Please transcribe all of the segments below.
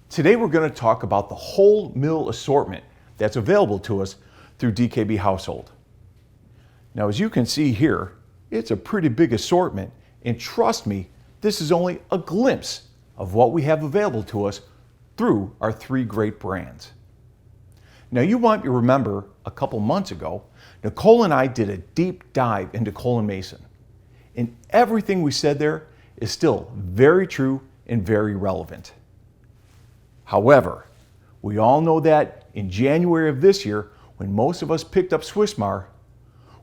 Today we're going to talk about the whole mill assortment that's available to us through DKB Household. Now, as you can see here, it's a pretty big assortment, and trust me, this is only a glimpse of what we have available to us through our three great brands. Now, you might remember a couple months ago, Nicole and I did a deep dive into Cole & Mason, and everything we said there is still very true and very relevant. However, we all know that in January of this year, when most of us picked up Swissmar,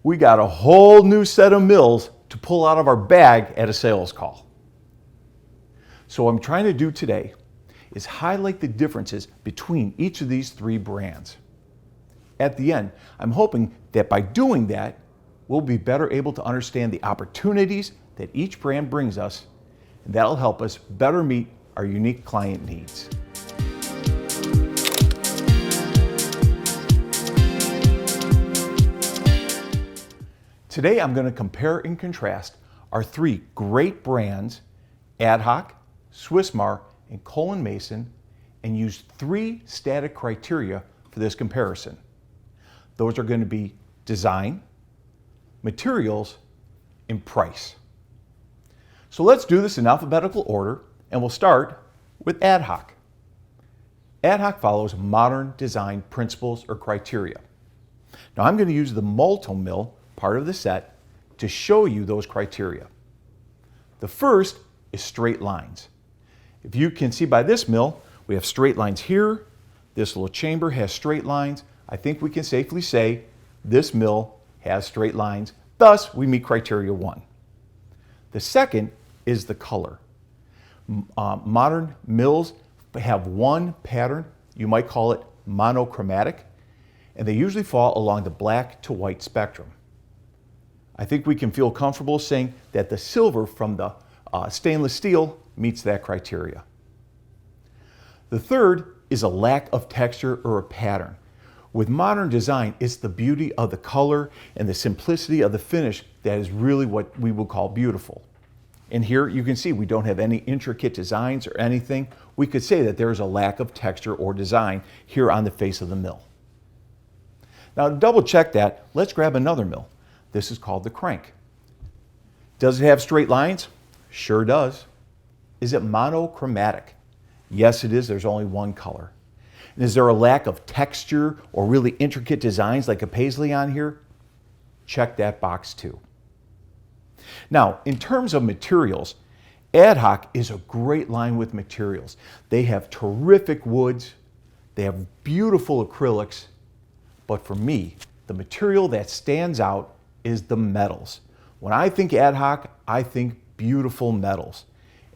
we got a whole new set of mills to pull out of our bag at a sales call. So what I'm trying to do today is highlight the differences between each of these three brands. At the end, I'm hoping that by doing that, we'll be better able to understand the opportunities that each brand brings us, and that'll help us better meet our unique client needs. Today I'm going to compare and contrast our three great brands, AdHoc, Swissmar, and Cole & Mason, and use three static criteria for this comparison. Those are going to be design, materials, and price. So let's do this in alphabetical order, and we'll start with AdHoc. AdHoc follows modern design principles or criteria. Now I'm going to use the multi-mill part of the set to show you those criteria. The first is straight lines. If you can see by this mill, we have straight lines here. This little chamber has straight lines. I think we can safely say this mill has straight lines. Thus, we meet criteria 1. The second is the color. Modern mills have one pattern. You might call it monochromatic, and they usually fall along the black to white spectrum. I think we can feel comfortable saying that the silver from the stainless steel meets that criteria. The third is a lack of texture or a pattern. With modern design, it's the beauty of the color and the simplicity of the finish that is really what we would call beautiful. And here you can see we don't have any intricate designs or anything. We could say that there is a lack of texture or design here on the face of the mill. Now, to double check that, let's grab another mill. This is called the crank. Does it have straight lines? Sure does. Is it monochromatic? Yes, it is. There's only one color. And is there a lack of texture or really intricate designs like a paisley on here? Check that box too. Now, in terms of materials, AdHoc is a great line with materials. They have terrific woods. They have beautiful acrylics. But for me, the material that stands out is the metals. When I think AdHoc, I think beautiful metals.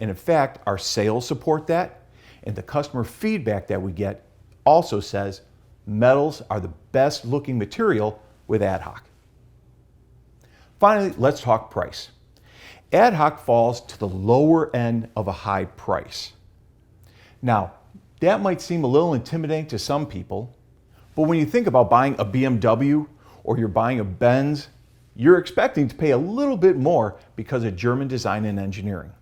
And in fact, our sales support that, and the customer feedback that we get also says metals are the best looking material with AdHoc. Finally, let's talk price. AdHoc falls to the lower end of a high price. Now, that might seem a little intimidating to some people, but when you think about buying a BMW or you're buying a Benz, you're expecting to pay a little bit more because of German design and engineering.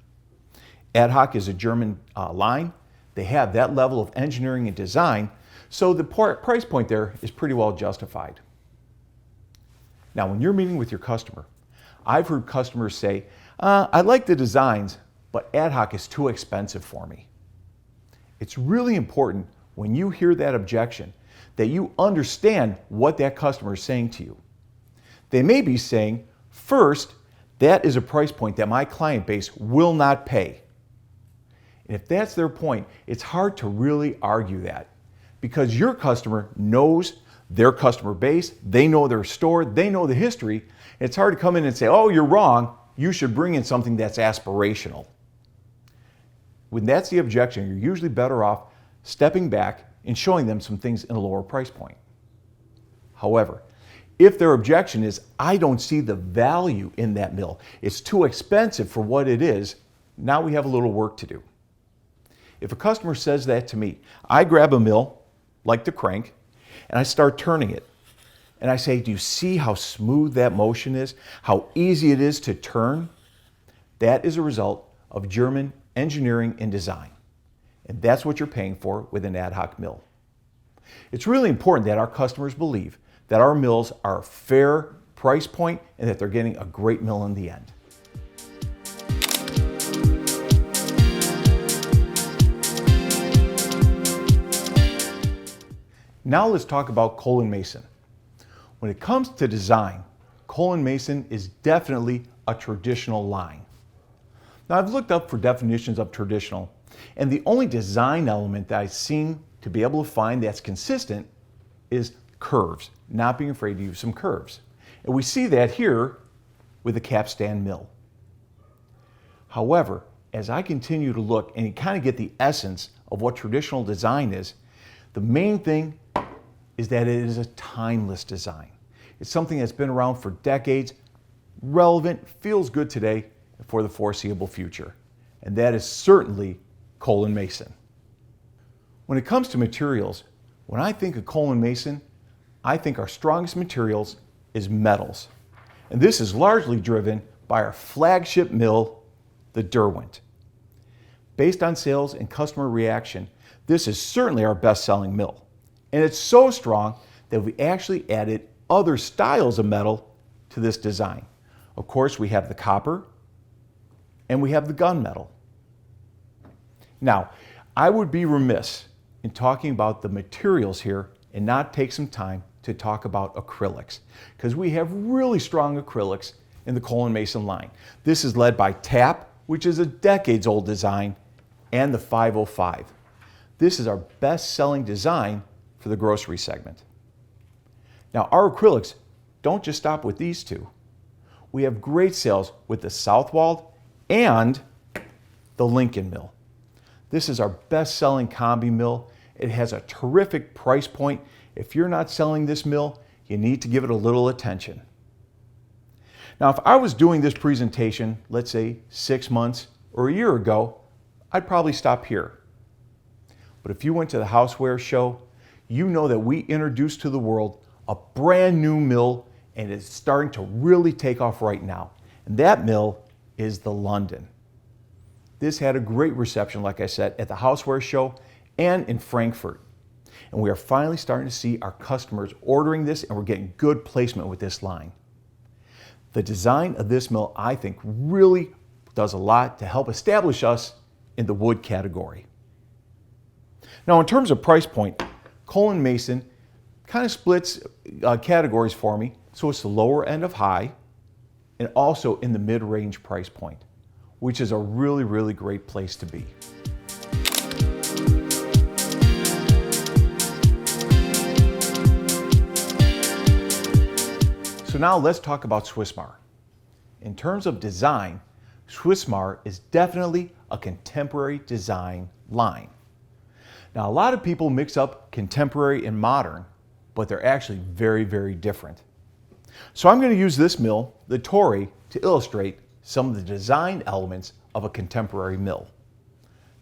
AdHoc is a German line. They have that level of engineering and design, so the price point there is pretty well justified. Now, when you're meeting with your customer, I've heard customers say, I like the designs, but AdHoc is too expensive for me. It's really important when you hear that objection that you understand what that customer is saying to you. They may be saying, first, that is a price point that my client base will not pay. And if that's their point, it's hard to really argue that because your customer knows their customer base, they know their store, they know the history. It's hard to come in and say, oh, you're wrong, you should bring in something that's aspirational. When that's the objection, you're usually better off stepping back and showing them some things in a lower price point. However, if their objection is, I don't see the value in that mill, it's too expensive for what it is, now we have a little work to do. If a customer says that to me, I grab a mill, like the crank, and I start turning it. And I say, do you see how smooth that motion is? How easy it is to turn? That is a result of German engineering and design. and that's what you're paying for with an ad hoc mill. It's really important that our customers believe that our mills are a fair price point and that they're getting a great mill in the end. Now let's talk about Cole & Mason. When it comes to design, Cole & Mason is definitely a traditional line. Now I've looked up for definitions of traditional, and the only design element that I've seen to be able to find that's consistent is curves, not being afraid to use some curves. And we see that here with the capstan mill. However, as I continue to look and you kind of get the essence of what traditional design is, the main thing is that it is a timeless design. It's something that's been around for decades, relevant, feels good today, and for the foreseeable future. And that is certainly Cole & Mason. When it comes to materials, when I think of Cole & Mason, I think our strongest materials is metals. And this is largely driven by our flagship mill, the Derwent. Based on sales and customer reaction, this is certainly our best-selling mill. And it's so strong that we actually added other styles of metal to this design. Of course, we have the copper and we have the gunmetal. Now, I would be remiss in talking about the materials here and not take some time to talk about acrylics, because we have really strong acrylics in the Cole & Mason line. This is led by TAP, which is a decades-old design, and the 505. This is our best-selling design for the grocery segment. Now, our acrylics don't just stop with these two. We have great sales with the Southwald and the Lincoln mill. This is our best-selling combi mill. It has a terrific price point. If you're not selling this mill, you need to give it a little attention. Now, if I was doing this presentation, let's say 6 months or a year ago, I'd probably stop here. But if you went to the Houseware show, you know that we introduced to the world a brand new mill, and it's starting to really take off right now. And that mill is the London. This had a great reception, like I said, at the Houseware show and in Frankfurt. And we are finally starting to see our customers ordering this, and we're getting good placement with this line. The design of this mill, I think, really does a lot to help establish us in the wood category. Now, in terms of price point, Cole & Mason kind of splits categories for me. So it's the lower end of high and also in the mid-range price point, which is a really, really great place to be. So now let's talk about Swissmar. In terms of design, Swissmar is definitely a contemporary design line. Now, a lot of people mix up contemporary and modern, but they're actually very, very different. So I'm going to use this mill, the Torrey, to illustrate some of the design elements of a contemporary mill.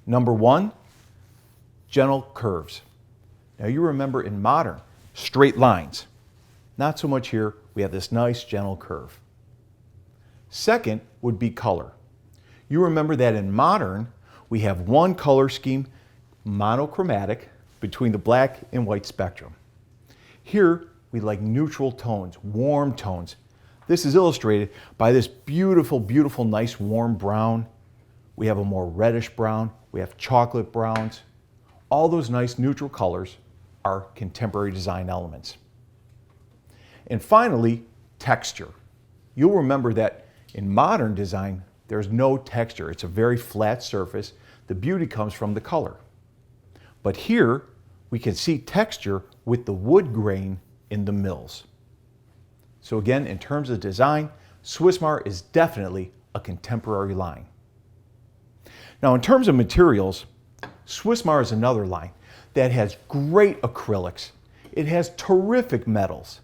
Number one, gentle curves. Now you remember in modern, straight lines. Not so much here, we have this nice gentle curve. Second would be color. You remember that in modern, we have one color scheme, monochromatic, between the black and white spectrum. Here, we like neutral tones, warm tones. This is illustrated by this beautiful, beautiful, nice warm brown. We have a more reddish brown. We have chocolate browns. All those nice neutral colors are contemporary design elements. And finally, texture. You'll remember that in modern design, there's no texture. It's a very flat surface. The beauty comes from the color. But here, we can see texture with the wood grain in the mills. So again, in terms of design, Swissmar is definitely a contemporary line. Now, in terms of materials, Swissmar is another line that has great acrylics. It has terrific metals.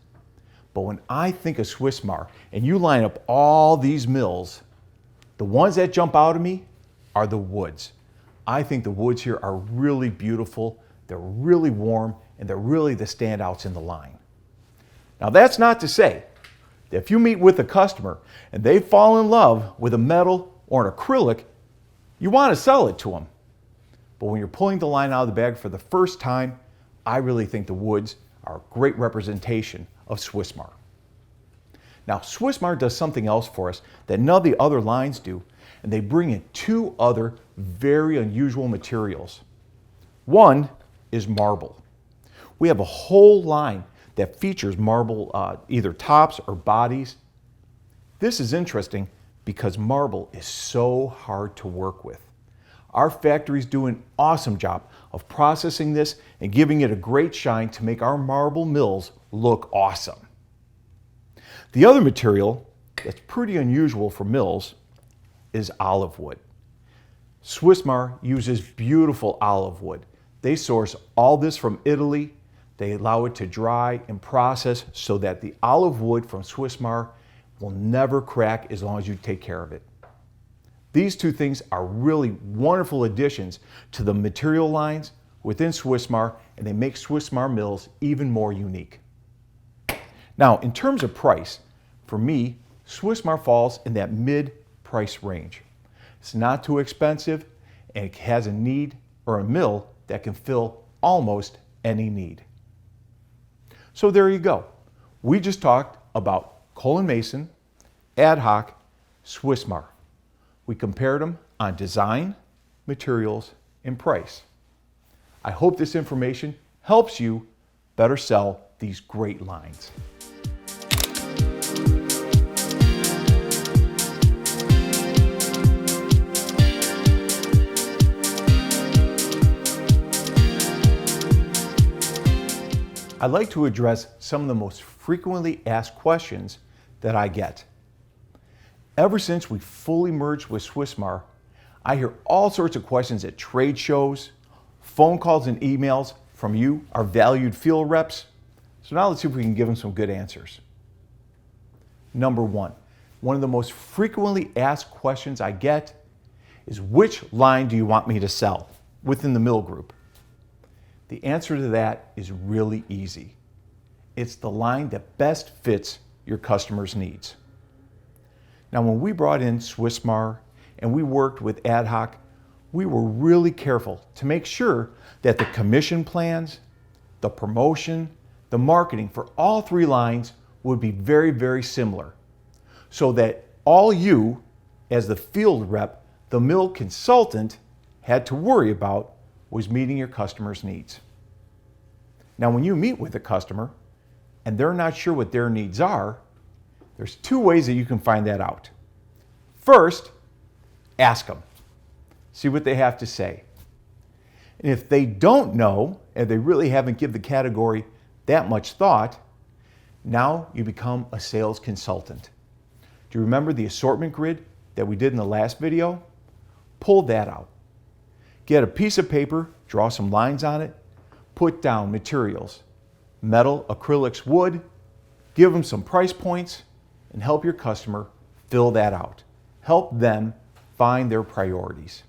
But when I think of Swissmar, and you line up all these mills, the ones that jump out at me are the woods. I think the woods here are really beautiful, they're really warm, and they're really the standouts in the line. Now, that's not to say that if you meet with a customer and they fall in love with a metal or an acrylic, you want to sell it to them. but when you're pulling the line out of the bag for the first time, I really think the Woods are a great representation of Swissmar. Now, Swissmar does something else for us that none of the other lines do, and they bring in two other very unusual materials. One is marble. We have a whole line that features marble, either tops or bodies. This is interesting because marble is so hard to work with. Our factories do an awesome job of processing this and giving it a great shine to make our marble mills look awesome. The other material that's pretty unusual for mills is olive wood. Swissmar uses beautiful olive wood. They source all this from Italy. They allow it to dry and process so that the olive wood from Swissmar will never crack as long as you take care of it. These two things are really wonderful additions to the material lines within Swissmar, and they make Swissmar mills even more unique. Now, in terms of price, for me, Swissmar falls in that mid-price range. It's not too expensive, and it has a need or a mill that can fill almost any need. So there you go. We just talked about Cole & Mason, AdHoc, Swissmar. We compared them on design, materials, and price. I hope this information helps you better sell these great lines. I'd like to address some of the most frequently asked questions that I get. Ever since we fully merged with Swissmar, I hear all sorts of questions at trade shows, phone calls and emails from you, our valued field reps. So now let's see if we can give them some good answers. Number one of the most frequently asked questions I get is, which line do you want me to sell within the mill group? The answer to that is really easy. It's the line that best fits your customer's needs. Now, when we brought in Swissmar and we worked with AdHoc, we were really careful to make sure that the commission plans, the promotion, the marketing for all three lines would be very, very similar, so that all you, as the field rep, the mill consultant, had to worry about was meeting your customer's needs. Now, when you meet with a customer and they're not sure what their needs are, there's two ways that you can find that out. First, ask them. See what they have to say. And if they don't know, and they really haven't given the category that much thought, now you become a sales consultant. Do you remember the assortment grid that we did in the last video? Pull that out. Get a piece of paper, draw some lines on it, put down materials, metal, acrylics, wood, give them some price points, and help your customer fill that out. Help them find their priorities.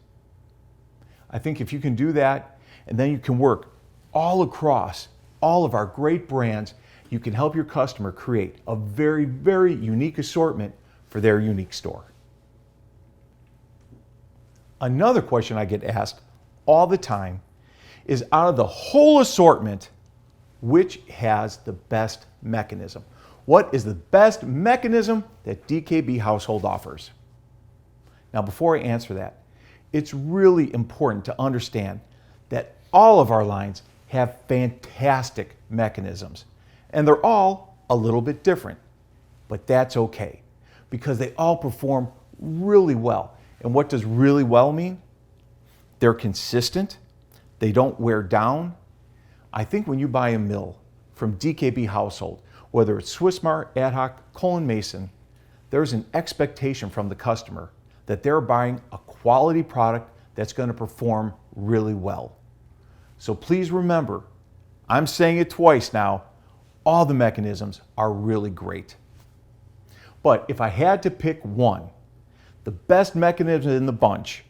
I think if you can do that, and then you can work all across all of our great brands, you can help your customer create a very, very unique assortment for their unique store. Another question I get asked all the time is, out of the whole assortment, which has the best mechanism? What is the best mechanism that DKB Household offers? Now, before I answer that, it's really important to understand that all of our lines have fantastic mechanisms, and they're all a little bit different, but that's okay because they all perform really well. And what does really well mean? They're consistent, they don't wear down. I think when you buy a mill from DKB Household, whether it's Swissmar, AdHoc, Cole & Mason, there's an expectation from the customer that they're buying a quality product that's going to perform really well. So please remember, I'm saying it twice now, all the mechanisms are really great. But if I had to pick one, the best mechanism in the bunch,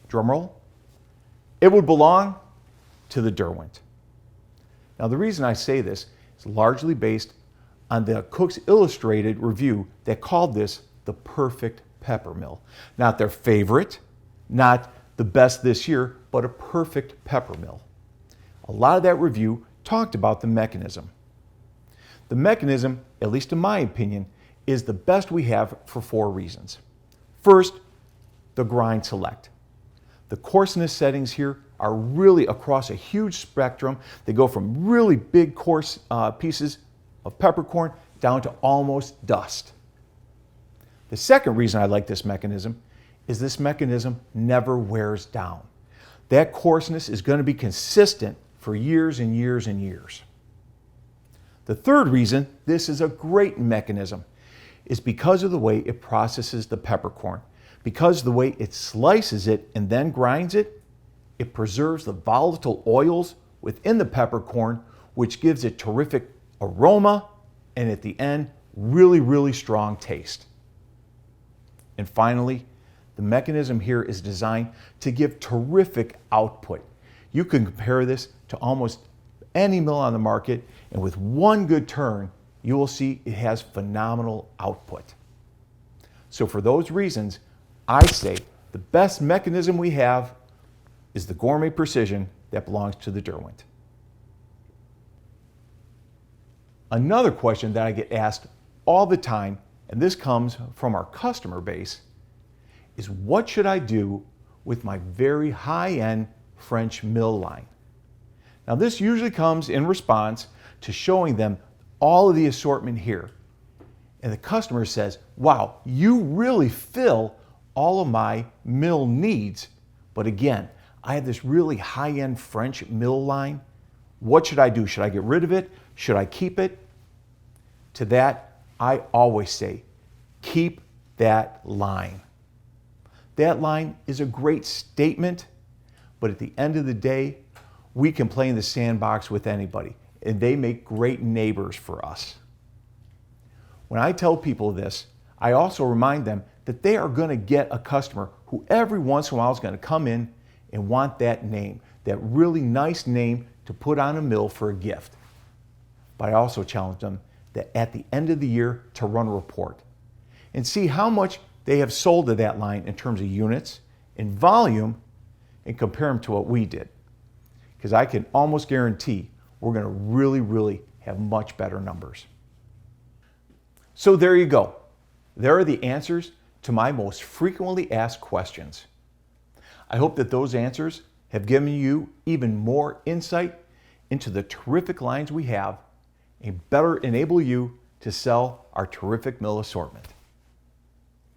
drum roll, it would belong to the Derwent. Now, the reason I say this is largely based on the Cook's Illustrated review that called this the perfect pepper mill. Not their favorite, not the best this year, but a perfect pepper mill. A lot of that review talked about the mechanism. The mechanism, at least in my opinion, is the best we have for 4 reasons. First, the grind select. The coarseness settings here are really across a huge spectrum. They go from really big coarse pieces of peppercorn down to almost dust. The second reason I like this mechanism is this mechanism never wears down. That coarseness is going to be consistent for years and years and years. The third reason this is a great mechanism is because of the way it processes the peppercorn. Because of the way it slices it and then grinds it, it preserves the volatile oils within the peppercorn, which gives it terrific aroma and at the end, really, really strong taste. And finally, the mechanism here is designed to give terrific output. You can compare this to almost any mill on the market, and with one good turn, you will see it has phenomenal output. So for those reasons, I say the best mechanism we have is the Gourmet Precision that belongs to the Derwent. Another question that I get asked all the time, and this comes from our customer base, is what should I do with my very high-end French mill line? Now this usually comes in response to showing them all of the assortment here. And the customer says, wow, you really fill all of my mill needs. But again, I have this really high-end French mill line. What should I do? Should I get rid of it? Should I keep it? To that, I always say, keep that line. That line is a great statement, but at the end of the day, we can play in the sandbox with anybody, and they make great neighbors for us. When I tell people this, I also remind them that they are going to get a customer who every once in a while is going to come in and want that name, that really nice name to put on a mill for a gift. But I also challenge them that at the end of the year to run a report and see how much they have sold to that line in terms of units and volume and compare them to what we did. Because I can almost guarantee we're going to really, really have much better numbers. So there you go. There are the answers to my most frequently asked questions. I hope that those answers have given you even more insight into the terrific lines we have and better enable you to sell our terrific mill assortment.